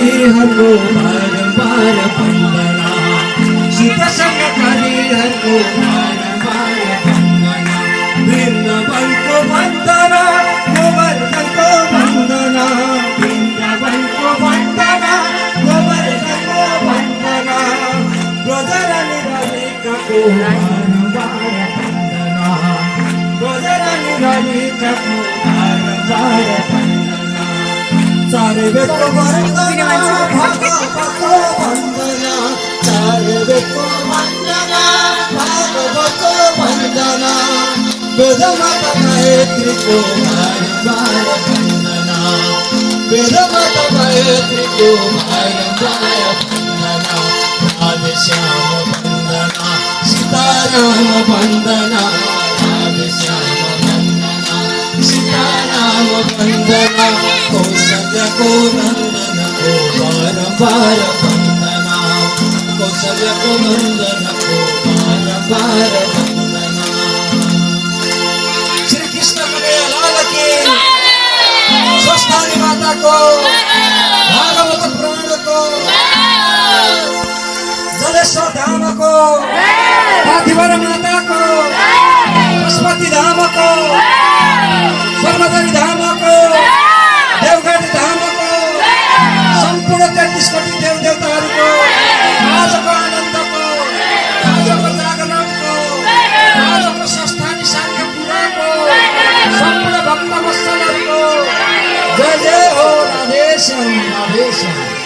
हरको बारंबार वंदना, सीता संगकारी हरको बारंबार वंदना, वृंदावन को वंदना, गोवर्धन को वंदना, वृंदावन को वंदना, गोवर्धन को वंदना, ब्रजरानी राधिका को बारंबार वंदना, ब्रजरानी राधिका को बारंबार वंदना, सारे वेद को वंदना, भागवत को वंदना, सारे वेद को वंदना, भागवत को वंदना, वेद माता गायत्री को बारंबार वंदना, वेद माता गायत्री को बारंबार वंदना, राधे श्याम वंदना, सीताराम वंदना, राधे श्याम वंदना, सीताराम वंदना, कौसल्या को नंदन को बारंबार वंदना, कौसल्या को नंदन को बारंबार वंदना। श्री कृष्ण कन्हैया लाल की, स्वस्थानी माता को, भागवत पुराण को, जलेश्वर धाम को, पार्थिवर माता को, पशुपति धाम को, स्वर्णधारी धाम को, देवघर धाम को, संपूर्ण 33 कोटि देव देवताहरूको आजको आनन्दको, आजको जागरणको, आजको संस्थानी शान्ति पुराको सम्पूर्ण भक्त वत्सलहरूको जय जय हो राधेश्याम राधेश्याम।